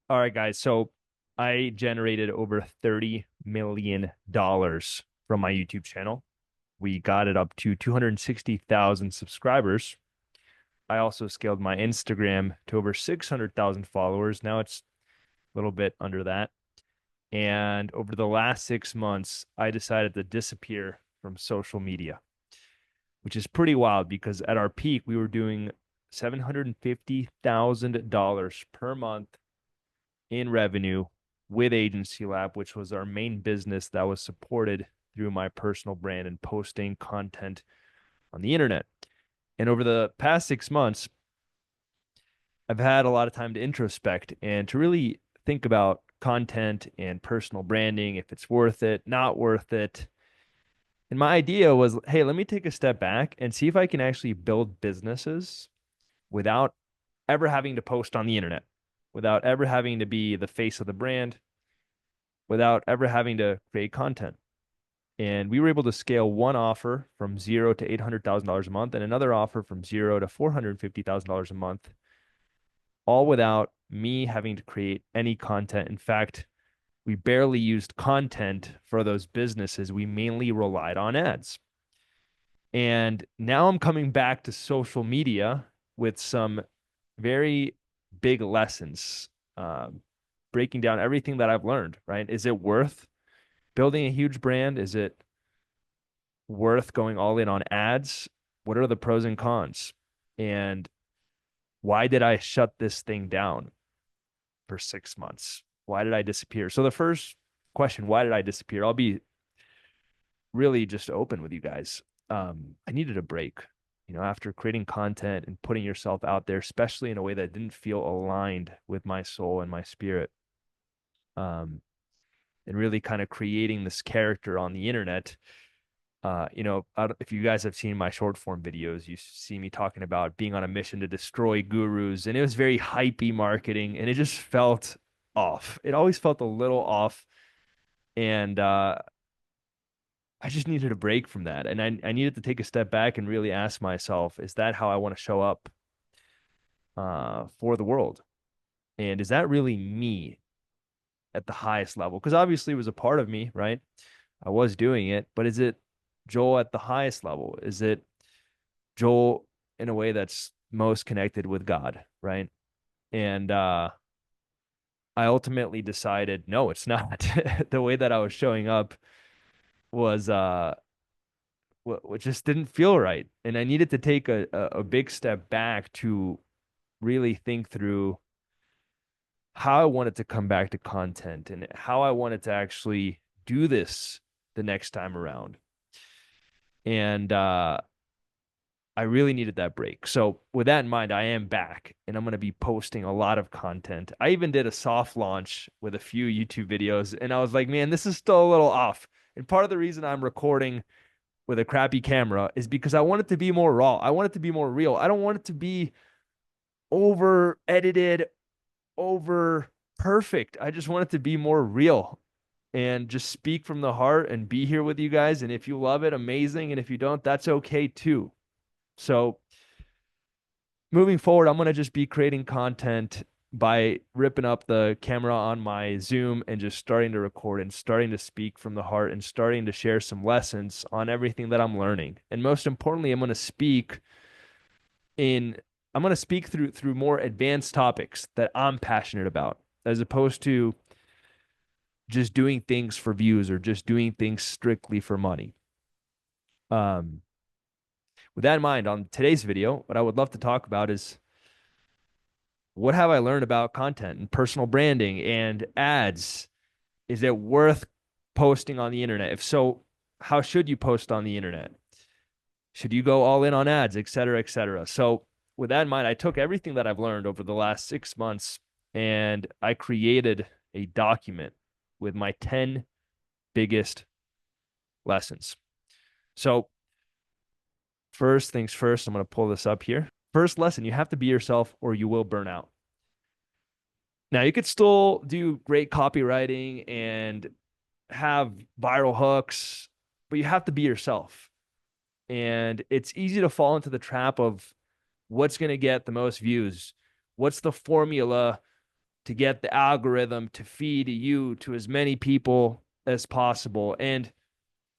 All right, guys. So I generated over $30 million from my YouTube channel. We got it up to 260,000 subscribers. I also scaled my Instagram to over 600,000 followers. Now it's a little bit under that. And over the last 6 months, I decided to disappear from social media, which is pretty wild because at our peak, we were doing $750,000 per month in revenue with Agency Lab, which was our main business that was supported through my personal brand and posting content on the internet. And over the past 6 months, I've had a lot of time to introspect and to really think about content and personal branding, if it's worth it, not worth it. And my idea was, hey, let me take a step back and see if I can actually build businesses without ever having to post on the internet, without ever having to be the face of the brand, without ever having to create content. And we were able to scale one offer from zero to $800,000 a month and another offer from zero to $450,000 a month, all without me having to create any content. In fact, we barely used content for those businesses. We mainly relied on ads. And now I'm coming back to social media with some very big lessons, breaking down everything that I've learned, right? Is it worth building a huge brand? Is it worth going all in on ads? What are the pros and cons? And why did I shut this thing down for 6 months? Why did I disappear? So the first question, why did I disappear? I'll be really just open with you guys. I needed a break, after creating content and putting yourself out there, especially in a way that didn't feel aligned with my soul and my spirit. Um, and really kind of creating this character on the internet. If you guys have seen my short form videos, you see me talking about being on a mission to destroy gurus, and it was very hypey marketing, and it just felt off. It always felt a little off, and I just needed a break from that, and I needed to take a step back and really ask myself, is that how I want to show up for the world, and is that really me at the highest level? Because obviously it was a part of me, right? I was doing it, but is it Joel at the highest level? Is it Joel in a way that's most connected with God, right? And I ultimately decided, no, it's not. The way that I was showing up was what just didn't feel right. And I needed to take a big step back to really think through how I wanted to come back to content and how I wanted to actually do this the next time around. And I really needed that break. So with that in mind, I am back and I'm going to be posting a lot of content. I even did a soft launch with a few YouTube videos and I was like, man, this is still a little off. And part of the reason I'm recording with a crappy camera is because I want it to be more raw. I want it to be more real. I don't want it to be over edited, over perfect. I just want it to be more real and just speak from the heart and be here with you guys. And if you love it, amazing. And if you don't, that's okay too. So moving forward, I'm going to just be creating content by ripping up the camera on my Zoom and just starting to record and starting to speak from the heart and starting to share some lessons on everything that I'm learning. And most importantly, in I'm going to speak through more advanced topics that I'm passionate about as opposed to just doing things for views or just doing things strictly for money. Um, with that in mind, on today's video, what I would love to talk about is what have I learned about content and personal branding and ads? Is it worth posting on the internet? If so, how should you post on the internet? Should you go all in on ads, et cetera, et cetera? So, with that in mind, I took everything that I've learned over the last 6 months and I created a document with my 10 biggest lessons. So, first things first, I'm going to pull this up here. First lesson, you have to be yourself or you will burn out. Now, you could still do great copywriting and have viral hooks, but you have to be yourself. And it's easy to fall into the trap of what's going to get the most views. What's the formula to get the algorithm to feed you to as many people as possible. And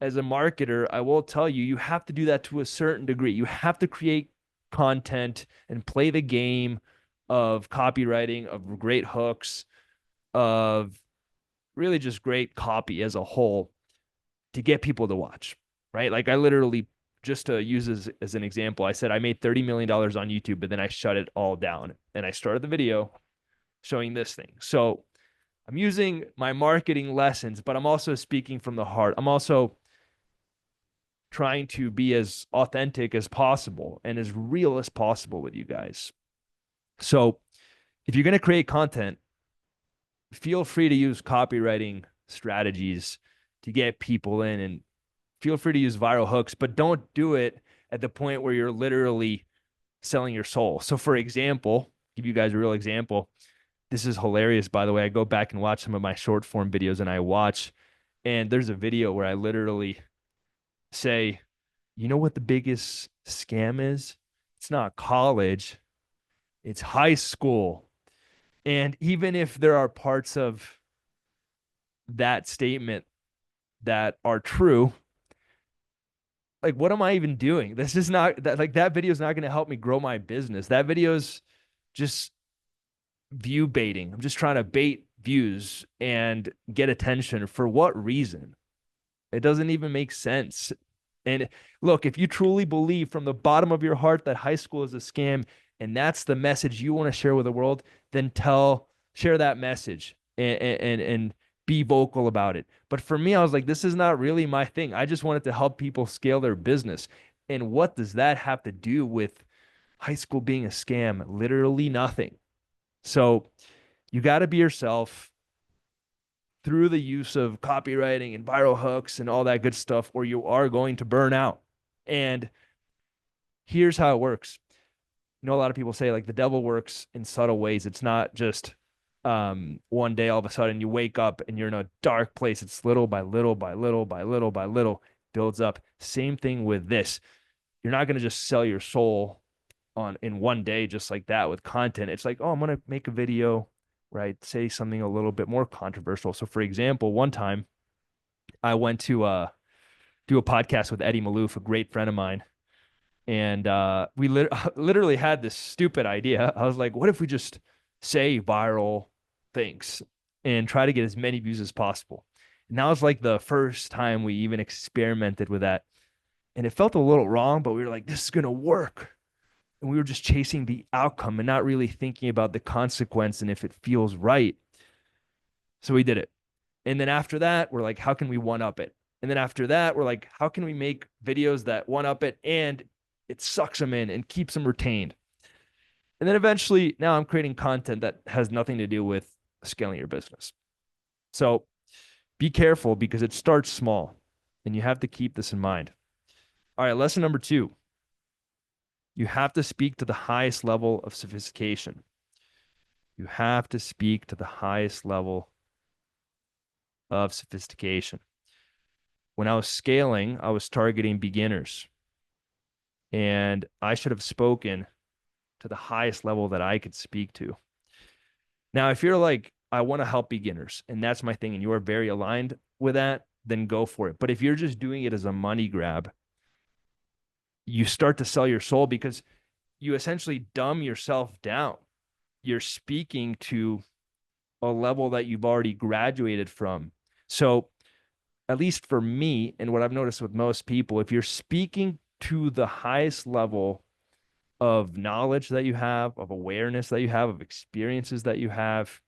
as a marketer, I will tell you, you have to do that to a certain degree. You have to create content and play the game of copywriting, of great hooks, of really just great copy as a whole to get people to watch, right? Like I literally, just to use as an example, I said I made $30 million on YouTube, but then I shut it all down and I started the video showing this thing. So I'm using my marketing lessons, but I'm also speaking from the heart. I'm also trying to be as authentic as possible and as real as possible with you guys. So if you're going to create content, feel free to use copywriting strategies to get people in, and feel free to use viral hooks, but don't do it at the point where you're literally selling your soul. So for example, give you guys a real example. This is hilarious, by the way. I go back and watch some of my short form videos and there's a video where I literally say, you know what the biggest scam is? It's not college, it's high school. And even if there are parts of that statement that are true, like what am I even doing? This is not that, like that video is not going to help me grow my business. That video's just view baiting. I'm just trying to bait views and get attention. For what reason? It doesn't even make sense. And look, if you truly believe from the bottom of your heart that high school is a scam and that's the message you want to share with the world, then share that message and be vocal about it. But for me, I was like, this is not really my thing. I just wanted to help people scale their business. And what does that have to do with high school being a scam? Literally nothing. So you got to be yourself through the use of copywriting and viral hooks and all that good stuff, or you are going to burn out. And here's how it works. You know, a lot of people say like the devil works in subtle ways. It's not just one day all of a sudden you wake up and you're in a dark place. It's little by little by little by little by little builds up. Same thing with this. You're not going to just sell your soul in one day just like that with content. It's like, oh, I'm going to make a video where I say something a little bit more controversial. So for example, one time I went to do a podcast with Eddie Malouf, a great friend of mine. And we literally had this stupid idea. I was like, what if we just say viral things and try to get as many views as possible? And that was like the first time we even experimented with that. And it felt a little wrong, but we were like, this is going to work. And we were just chasing the outcome and not really thinking about the consequence and if it feels right. So we did it. And then after that, we're like, how can we one up it? And then after that, we're like, how can we make videos that one up it and it sucks them in and keeps them retained? And then eventually, now I'm creating content that has nothing to do with scaling your business. So be careful because it starts small and you have to keep this in mind. All right, lesson number 2. You have to speak to the highest level of sophistication. You have to speak to the highest level of sophistication. When I was scaling, I was targeting beginners. And I should have spoken to the highest level that I could speak to. Now, if you're like, I want to help beginners, and that's my thing, and you are very aligned with that, then go for it. But if you're just doing it as a money grab, you start to sell your soul because you essentially dumb yourself down. You're speaking to a level that you've already graduated from. So at least for me, and what I've noticed with most people, if you're speaking to the highest level of knowledge that you have, of awareness that you have, of experiences that you have,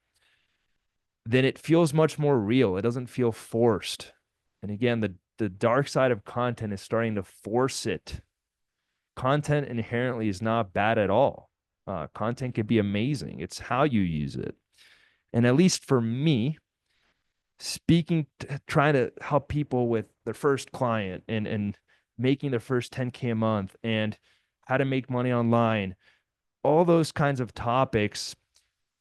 then it feels much more real. It doesn't feel forced. And again, the dark side of content is starting to force it. Content inherently is not bad at all. Content can be amazing. It's how you use it. And at least for me, trying to help people with their first client and making their first 10K a month and how to make money online, all those kinds of topics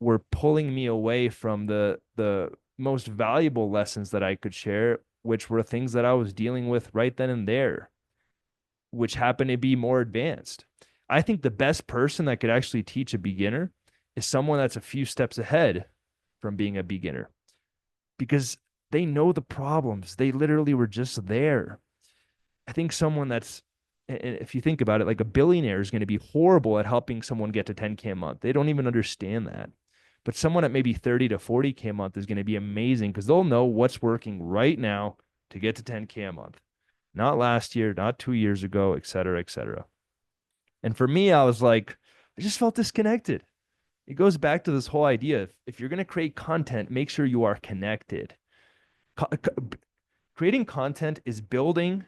were pulling me away from the most valuable lessons that I could share, which were things that I was dealing with right then and there, which happened to be more advanced. I think the best person that could actually teach a beginner is someone that's a few steps ahead from being a beginner because they know the problems. They literally were just there. I think someone that's, if you think about it, like a billionaire is going to be horrible at helping someone get to 10K a month. They don't even understand that. But someone at maybe 30 to 40K a month is going to be amazing because they'll know what's working right now to get to 10K a month. Not last year, not 2 years ago, et cetera, et cetera. And for me, I was like, I just felt disconnected. It goes back to this whole idea. If you're going to create content, make sure you are connected. Creating content is building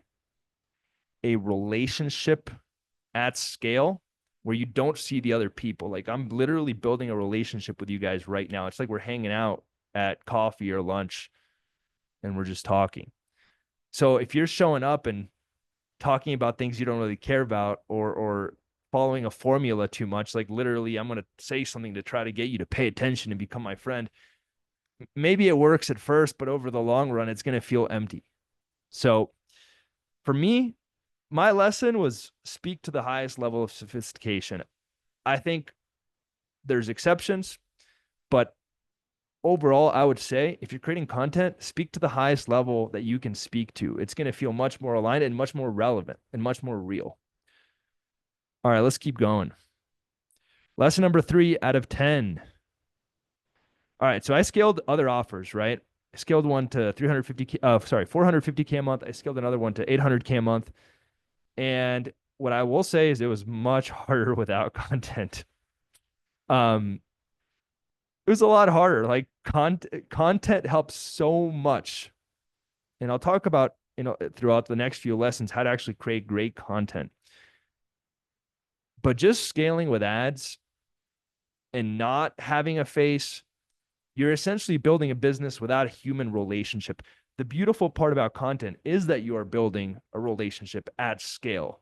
a relationship at scale where you don't see the other people. Like I'm literally building a relationship with you guys right now. It's like we're hanging out at coffee or lunch and we're just talking. So if you're showing up and talking about things you don't really care about or following a formula too much, like literally I'm going to say something to try to get you to pay attention and become my friend. Maybe it works at first, but over the long run, it's going to feel empty. So for me, my lesson was speak to the highest level of sophistication. I think there's exceptions, but overall, I would say if you're creating content, speak to the highest level that you can speak to. It's going to feel much more aligned and much more relevant and much more real. All right, let's keep going. Lesson number 3 out of 10. All right, so I scaled other offers, right? I scaled one to 450K a month. I scaled another one to 800K a month. And what I will say is it was much harder without content. It was a lot harder. Like content helps so much. And I'll talk about, throughout the next few lessons, how to actually create great content. But just scaling with ads and not having a face, you're essentially building a business without a human relationship. The beautiful part about content is that you are building a relationship at scale.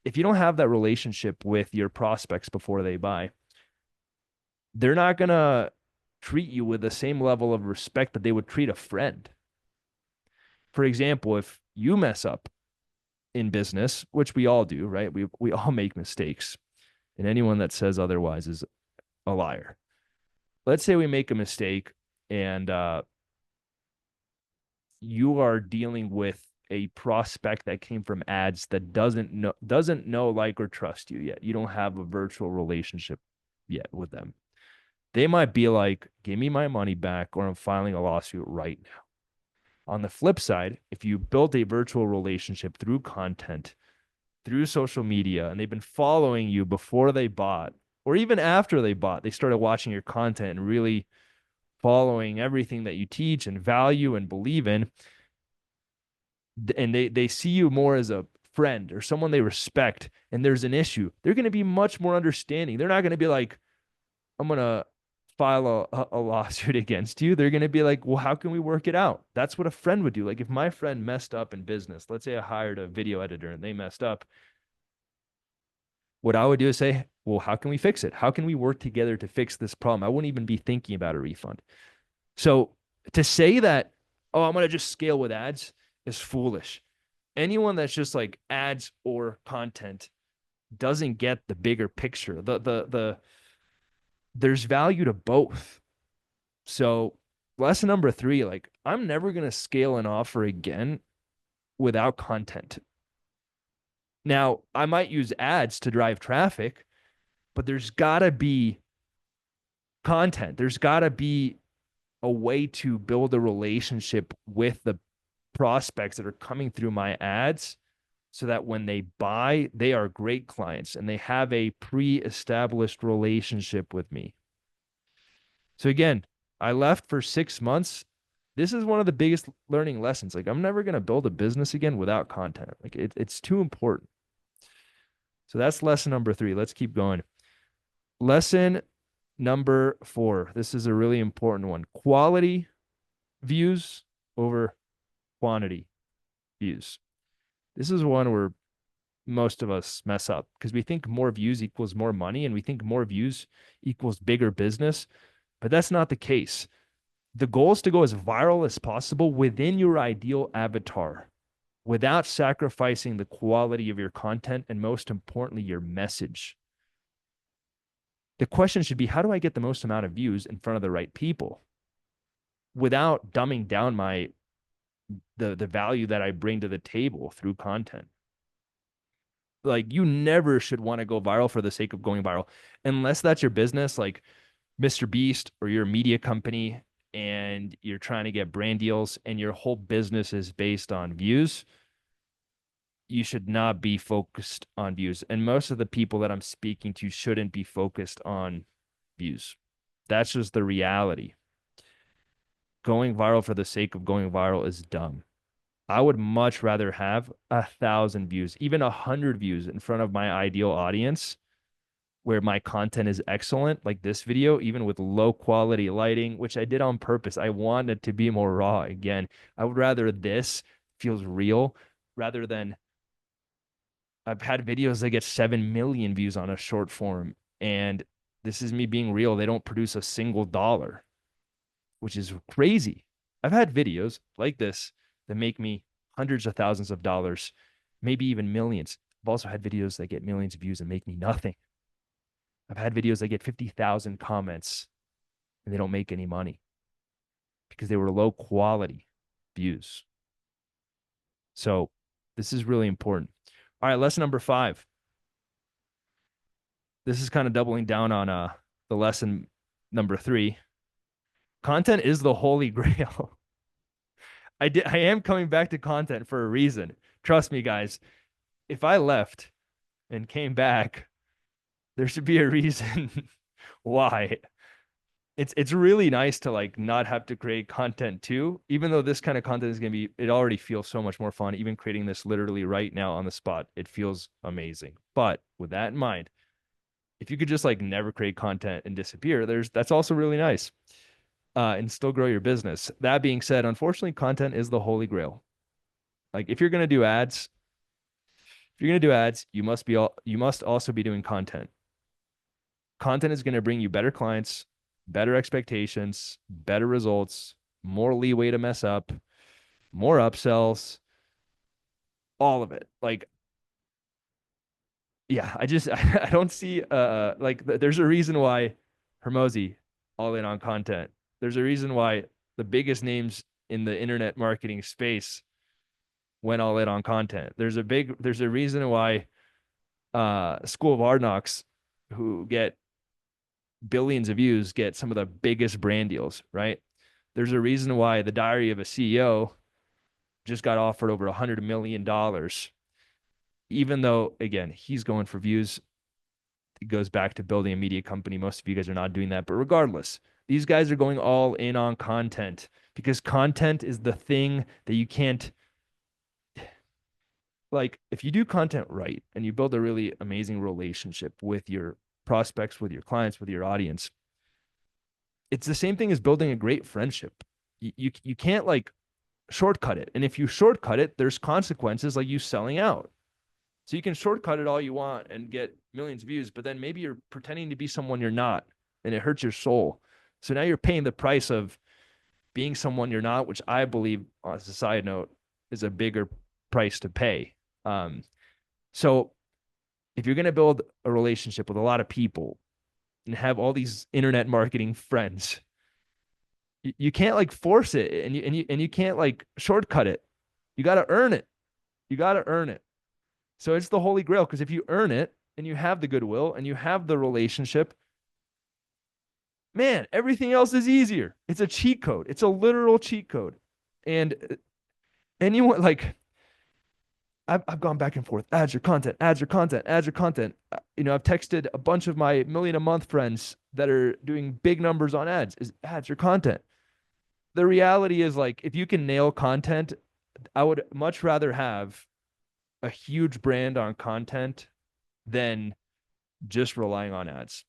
If you don't have that relationship with your prospects before they buy, they're not going to treat you with the same level of respect that they would treat a friend. For example, if you mess up in business, which we all do, right? We all make mistakes. And anyone that says otherwise is a liar. Let's say we make a mistake and you are dealing with a prospect that came from ads that doesn't know, like, or trust you yet. You don't have a virtual relationship yet with them. They might be like, give me my money back or I'm filing a lawsuit right now. On the flip side, if you built a virtual relationship through content, through social media, and they've been following you before they bought, or even after they bought, they started watching your content and really following everything that you teach and value and believe in, and they see you more as a friend or someone they respect, and there's an issue, they're going to be much more understanding. They're not going to be like, I'm going to file a lawsuit against you. They're going to be like, well, how can we work it out? That's what a friend would do. Like if my friend messed up in business, let's say I hired a video editor and they messed up, what I would do is say, well, how can we fix it? How can we work together to fix this problem? I wouldn't even be thinking about a refund. So to say that, oh, I'm going to just scale with ads is foolish. Anyone that's just like ads or content doesn't get the bigger picture. There's value to both. So lesson number 3, like I'm never going to scale an offer again without content. Now, I might use ads to drive traffic, but there's got to be content. There's got to be a way to build a relationship with the prospects that are coming through my ads so that when they buy, they are great clients and they have a pre-established relationship with me. So again, I left for 6 months. This is one of the biggest learning lessons. Like I'm never going to build a business again without content. Like it's too important. So that's lesson number 3. Let's keep going. Lesson number 4. This is a really important one. Quality views over quantity views. This is one where most of us mess up because we think more views equals more money and we think more views equals bigger business, but that's not the case. The goal is to go as viral as possible within your ideal avatar without sacrificing the quality of your content and, most importantly, your message. The question should be, how do I get the most amount of views in front of the right people? without dumbing down the value that I bring to the table through content. Like you never should want to go viral for the sake of going viral, unless that's your business, like Mr. Beast, or your media company, and you're trying to get brand deals and your whole business is based on views. You should not be focused on views. And most of the people that I'm speaking to shouldn't be focused on views. That's just the reality. Going viral for the sake of going viral is dumb. I would much rather have 1,000 views, even 100 views in front of my ideal audience where my content is excellent, like this video, even with low quality lighting, which I did on purpose. I wanted to be more raw again. I would rather this feels real rather than I've had videos that get 7 million views on a short form. And this is me being real. They don't produce a single dollar, which is crazy. I've had videos like this that make me hundreds of thousands of dollars, maybe even millions. I've also had videos that get millions of views and make me nothing. I've had videos that get 50,000 comments and they don't make any money because they were low quality views. So this is really important. All right, lesson number 5. This is kind of doubling down on the lesson number 3. Content is the holy grail. I am coming back to content for a reason. Trust me, guys. If I left and came back, there should be a reason why. It's really nice to like not have to create content too, even though this kind of content is going to be, it already feels so much more fun. Even creating this literally right now on the spot, it feels amazing. But with that in mind, if you could just like never create content and disappear, that's also really nice. And still grow your business. That being said, unfortunately, content is the holy grail. Like if you're going to do ads, you must also be doing content. Content is going to bring you better clients, better expectations, better results, more leeway to mess up, more upsells, all of it. Like, yeah, I don't see like there's a reason why Hermosi all in on content. There's a reason why the biggest names in the internet marketing space went all in on content. There's a reason why School of Hard Knocks, who get billions of views, get some of the biggest brand deals, right? There's a reason why the Diary of a CEO just got offered over $100 million, even though, again, he's going for views. It goes back to building a media company. Most of you guys are not doing that. But regardless, these guys are going all in on content because content is the thing that you can't, like, if you do content right and you build a really amazing relationship with your prospects, with your clients, with your audience, it's the same thing as building a great friendship. You can't like shortcut it. And if you shortcut it, there's consequences like you selling out. So you can shortcut it all you want and get millions of views, but then maybe you're pretending to be someone you're not, and it hurts your soul. So now you're paying the price of being someone you're not, which I believe, as a side note, is a bigger price to pay. So if you're going to build a relationship with a lot of people and have all these internet marketing friends, you can't like force it, and you can't like shortcut it. You got to earn it. You got to earn it. So it's the holy grail, because if you earn it and you have the goodwill and you have the relationship, man, everything else is easier. It's a cheat code. It's a literal cheat code. And anyone like, I've gone back and forth. Ads your content, ads your content, ads your content. I've texted a bunch of my million a month friends that are doing big numbers on ads. Is ads your content? The reality is, like, if you can nail content, I would much rather have a huge brand on content than just relying on ads.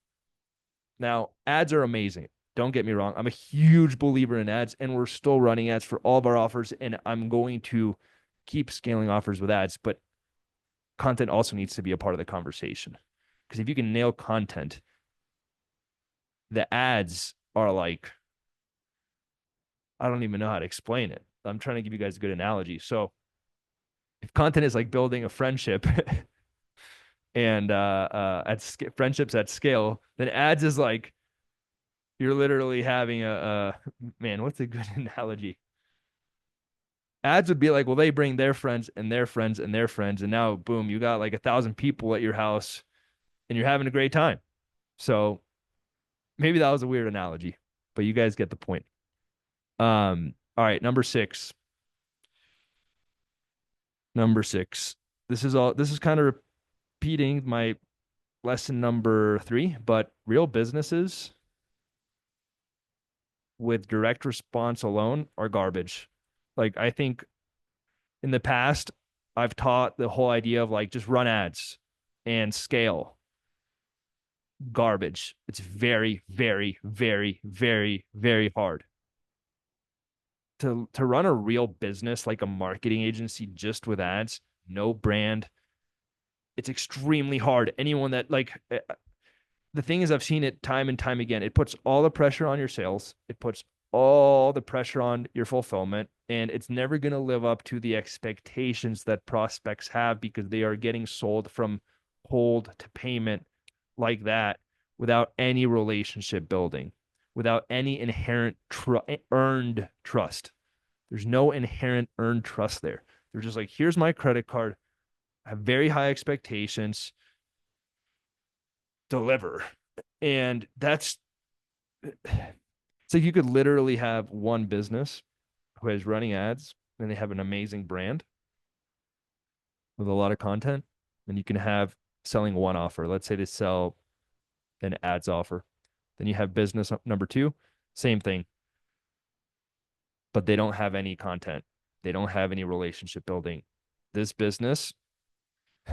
Now, ads are amazing. Don't get me wrong. I'm a huge believer in ads, and we're still running ads for all of our offers, and I'm going to keep scaling offers with ads, but content also needs to be a part of the conversation. Because if you can nail content, the ads are like, I don't even know how to explain it. I'm trying to give you guys a good analogy. So if content is like building a friendship and friendships at scale, then ads is like You're literally having a man, what's a good analogy? Ads would be like, well, they bring their friends and their friends and their friends, and now boom, you got like 1,000 people at your house and you're having a great time. So maybe that was a weird analogy, but you guys get the point. All right, number six. Number six. This is kind of repeating my lesson number three, but real businesses with direct response alone are garbage. Like I think in the past, I've taught the whole idea of like just run ads and scale. Garbage. It's very, very, very, very, very hard to run a real business like a marketing agency just with ads, no brand. It's extremely hard. Anyone that like the thing is, I've seen it time and time again. It puts all the pressure on your sales. It puts all the pressure on your fulfillment, and it's never going to live up to the expectations that prospects have because they are getting sold from hold to payment like that without any relationship building, without any inherent earned trust. There's no inherent earned trust there. They're just like, here's my credit card. I have very high expectations. Deliver. And that's it's like you could literally have one business who is running ads and they have an amazing brand with a lot of content. And you can have selling one offer. Let's say they sell an ads offer. Then you have business number two, same thing, but they don't have any content. They don't have any relationship building. This business,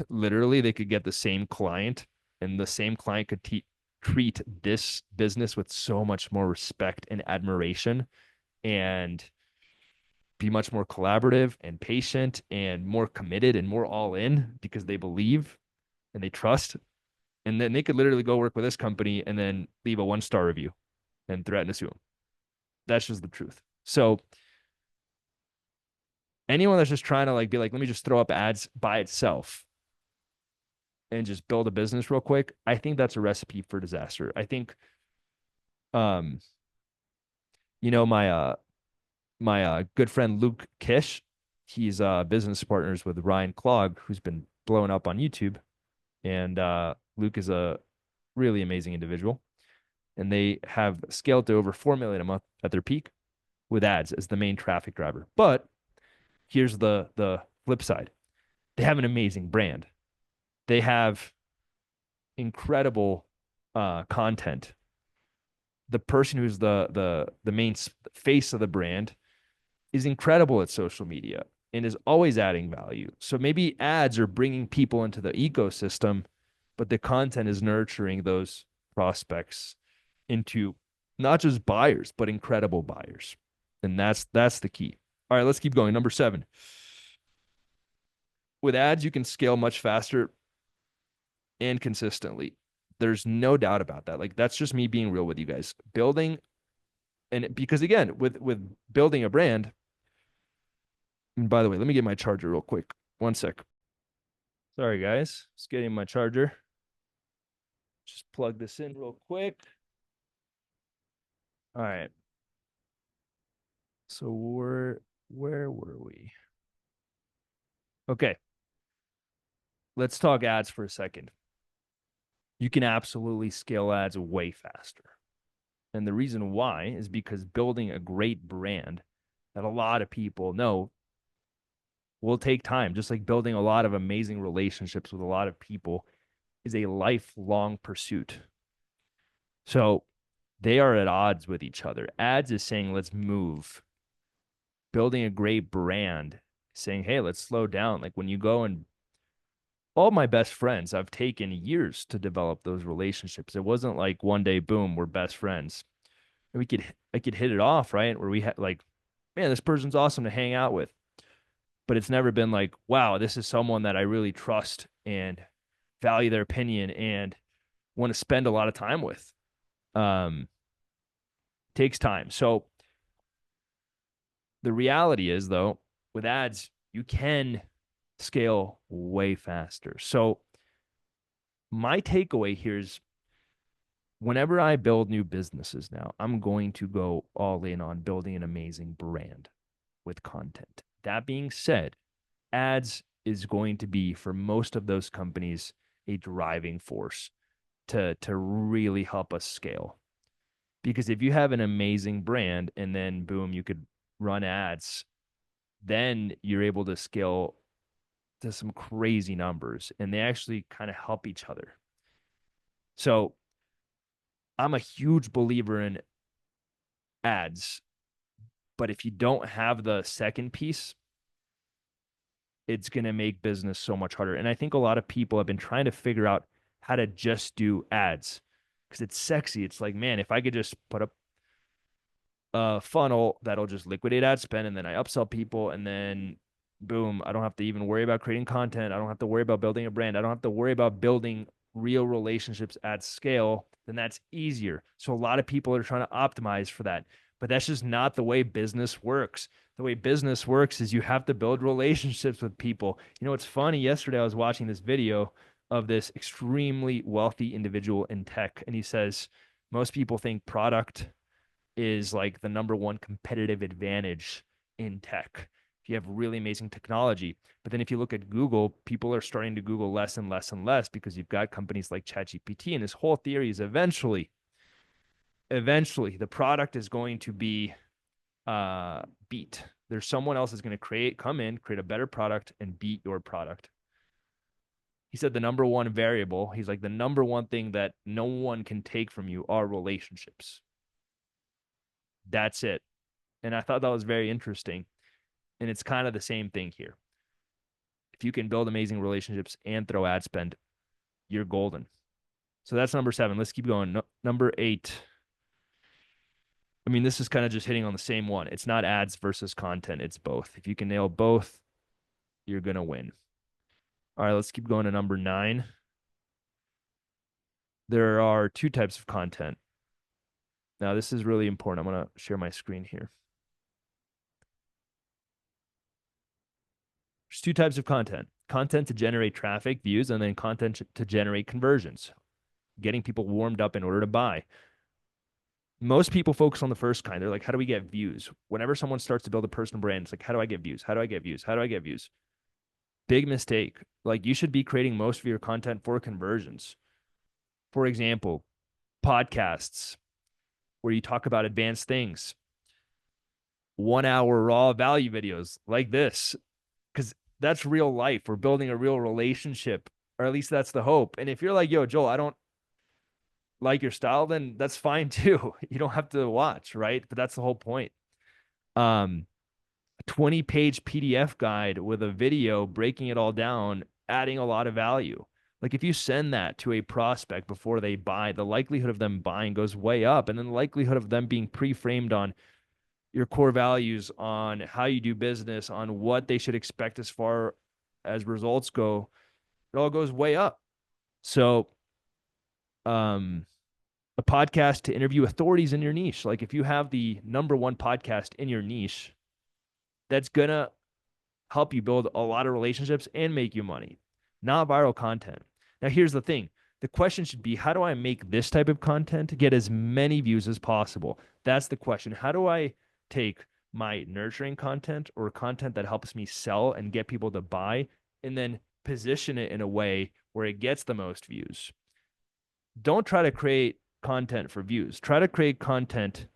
literally, they could get the same client and the same client could treat this business with so much more respect and admiration and be much more collaborative and patient and more committed and more all in because they believe and they trust. And then they could literally go work with this company and then leave a 1-star review and threaten to sue them. That's just the truth. So anyone that's just trying to like be like, let me just throw up ads by itself and just build a business real quick, I think that's a recipe for disaster. I think um you know my good friend Luke Kish, he's business partners with Ryan Clog, who's been blowing up on YouTube. And Luke is a really amazing individual. And they have scaled to over 4 million a month at their peak with ads as the main traffic driver. But here's the flip side. They have an amazing brand. They have incredible content. The person who's the main face of the brand is incredible at social media and is always adding value. So maybe ads are bringing people into the ecosystem, but the content is nurturing those prospects into not just buyers, but incredible buyers. And that's the key. All right, let's keep going. Number 7. With ads, you can scale much faster and consistently. There's no doubt about that. Like that's just me being real with you guys. Building and because again, with building a brand, and by the way, let me get my charger real quick. One sec. Sorry, guys. Just getting my charger. Just plug this in real quick. All right. So where were we? Okay. Let's talk ads for a second. You can absolutely scale ads way faster. And the reason why is because building a great brand that a lot of people know will take time, just like building a lot of amazing relationships with a lot of people is a lifelong pursuit. So they are at odds with each other. Ads is saying, let's move. Building a great brand, saying, hey, let's slow down. Like when you go and all my best friends, I've taken years to develop those relationships. It wasn't like one day, boom, we're best friends. I could hit it off, right? Where we had like, man, this person's awesome to hang out with. But it's never been like, wow, this is someone that I really trust and value their opinion and want to spend a lot of time with. Um, Takes time. So the reality is, though, with ads, you can scale way faster. So my takeaway here is whenever I build new businesses now, I'm going to go all in on building an amazing brand with content. That being said, ads is going to be for most of those companies a driving force to really help us scale. Because if you have an amazing brand and then boom, you could run ads, then you're able to scale to some crazy numbers and they actually kind of help each other. So I'm a huge believer in ads, but if you don't have the second piece, it's going to make business so much harder. And I think a lot of people have been trying to figure out how to just do ads because it's sexy. It's like, man, if I could just put up a funnel that'll just liquidate ad spend and then I upsell people and then boom, I don't have to even worry about creating content. I don't have to worry about building a brand. I don't have to worry about building real relationships at scale. Then that's easier. So a lot of people are trying to optimize for that. But that's just not the way business works. The way business works is you have to build relationships with people. You know, it's funny. Yesterday, I was watching this video of this extremely wealthy individual in tech, and he says most people think product is like the number one competitive advantage in tech. If you have really amazing technology. But then if you look at Google, people are starting to Google less and less and less because you've got companies like ChatGPT. And this whole theory is eventually the product is going to be beat. There's someone else is going to come in, create a better product and beat your product. He said the number one variable, he's like the number one thing that no one can take from you are relationships. That's it. And I thought that was very interesting. And it's kind of the same thing here. If you can build amazing relationships and throw ad spend, you're golden. So that's number 7. Let's keep going. Number 8. I mean, this is kind of just hitting on the same one. It's not ads versus content. It's both. If you can nail both, you're going to win. All right, let's keep going to number 9. There are 2 types of content. Now, this is really important. I'm going to share my screen here. There's 2 types of content. Content to generate traffic, views, and then content to generate conversions, getting people warmed up in order to buy. Most people focus on the first kind. They're like, how do we get views? Whenever someone starts to build a personal brand, it's like, how do I get views? How do I get views? How do I get views? Big mistake. Like, you should be creating most of your content for conversions. For example, podcasts where you talk about advanced things, 1-hour raw value videos like this, because that's real life. We're building a real relationship, or at least that's the hope. And if you're like, yo, Joel, I don't like your style, then that's fine too. You don't have to watch, right? But that's the whole point. A 20-page PDF guide with a video breaking it all down, adding a lot of value. Like if you send that to a prospect before they buy, the likelihood of them buying goes way up. And then the likelihood of them being pre-framed on your core values, on how you do business, on what they should expect as far as results go, it all goes way up. So, a podcast to interview authorities in your niche. Like if you have the number one podcast in your niche, that's going to help you build a lot of relationships and make you money, not viral content. Now, here's the thing. The question should be, how do I make this type of content to get as many views as possible? That's the question. How do I take my nurturing content or content that helps me sell and get people to buy and then position it in a way where it gets the most views? Don't try to create content for views. Try to create content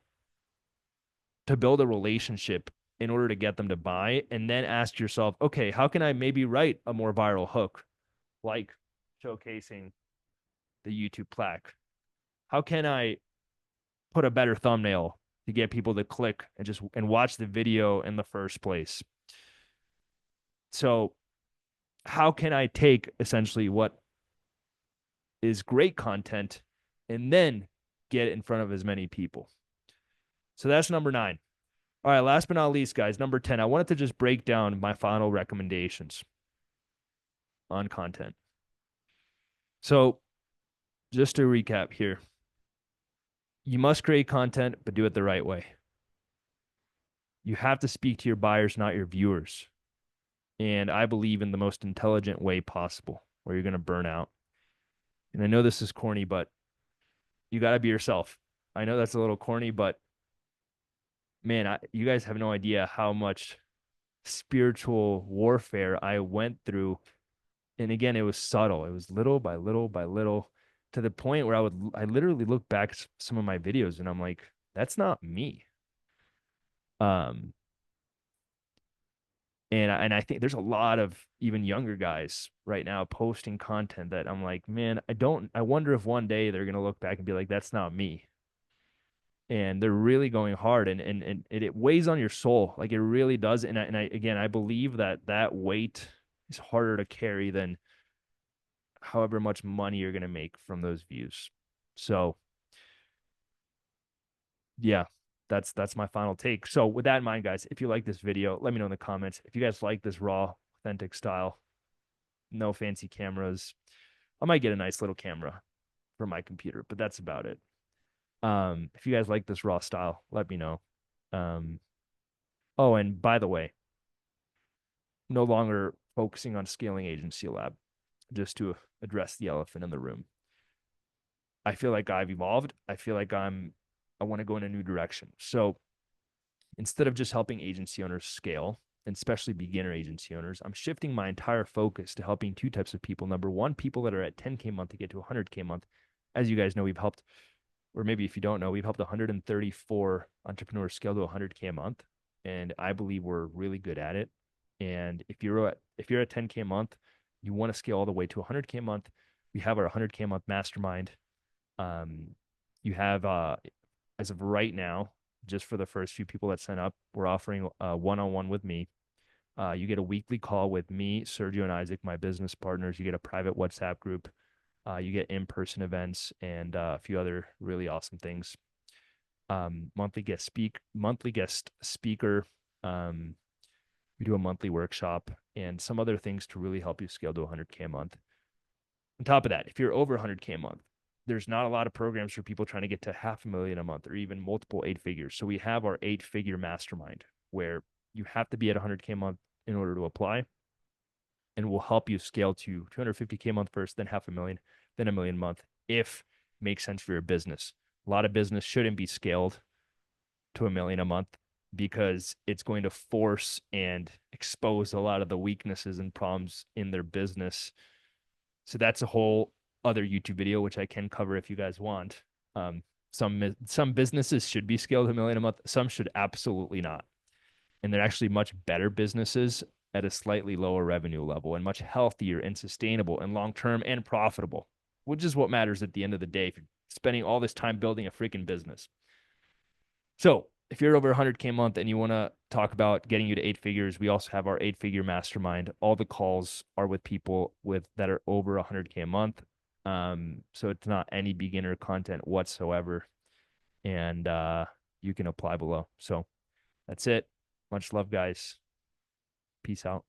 to build a relationship in order to get them to buy, and then ask yourself, okay, how can I maybe write a more viral hook, like showcasing the YouTube plaque? How can I put a better thumbnail to get people to click and watch the video in the first place? So how can I take essentially what is great content and then get it in front of as many people? So that's number 9. All right, last but not least, guys, number 10, I wanted to just break down my final recommendations on content. So just to recap here, you must create content, but do it the right way. You have to speak to your buyers, not your viewers. And I believe in the most intelligent way possible, where you're going to burn out. And I know this is corny, but You got to be yourself. I know that's a little corny, but man, you guys have no idea how much spiritual warfare I went through. And again, it was subtle. It was little by little by little to the point where I literally look back at some of my videos and I'm like, that's not me. Um, and I think there's a lot of even younger guys right now posting content that I'm like, man, I wonder if one day they're gonna look back and be like, that's not me. And they're really going hard, and it weighs on your soul, like it really does. And I again, I believe that that weight is harder to carry than however much money you're gonna make from those views. So yeah, that's my final take. So with that in mind, guys, if you like this video, let me know in the comments. If you guys like this raw, authentic style, no fancy cameras, I might get a nice little camera for my computer, but that's about it. If you guys like this raw style, let me know. Um, oh, and by the way, no longer focusing on scaling agency lab, just to address the elephant in the room. I feel like I've evolved. I feel like I want to go in a new direction. So instead of just helping agency owners scale, and especially beginner agency owners, I'm shifting my entire focus to helping two types of people. Number one, people that are at 10K a month to get to 100K a month. As you guys know, we've helped, or maybe if you don't know, we've helped 134 entrepreneurs scale to 100K a month. And I believe we're really good at it. And if you're at 10K a month, you want to scale all the way to 100K a month, we have our 100K a month mastermind. Um, you have as of right now, just for the first few people that sign up, we're offering one-on-one with me. You get a weekly call with me, Sergio, and Isaac, my business partners. You get a private WhatsApp group. You get in-person events and a few other really awesome things. Monthly guest speaker. We do a monthly workshop and some other things to really help you scale to 100K a month. On top of that, if you're over 100K a month, there's not a lot of programs for people trying to get to 500,000 a month or even multiple 8 figures. So we have our 8 figure mastermind where you have to be at 100K a month in order to apply, and we'll help you scale to 250K a month first, then 500,000, then 1 million a month if it makes sense for your business. A lot of business shouldn't be scaled to 1 million a month because it's going to force and expose a lot of the weaknesses and problems in their business. So that's a whole other YouTube video, which I can cover if you guys want. Um, some businesses should be scaled to 1 million a month. Some should absolutely not. And they're actually much better businesses at a slightly lower revenue level and much healthier and sustainable and long-term and profitable, which is what matters at the end of the day if you're spending all this time building a freaking business. So if you're over 100K a month and you want to talk about getting you to 8 figures, we also have our 8 figure mastermind. All the calls are with people that are over 100K a month. So it's not any beginner content whatsoever. And you can apply below. So that's it. Much love, guys. Peace out.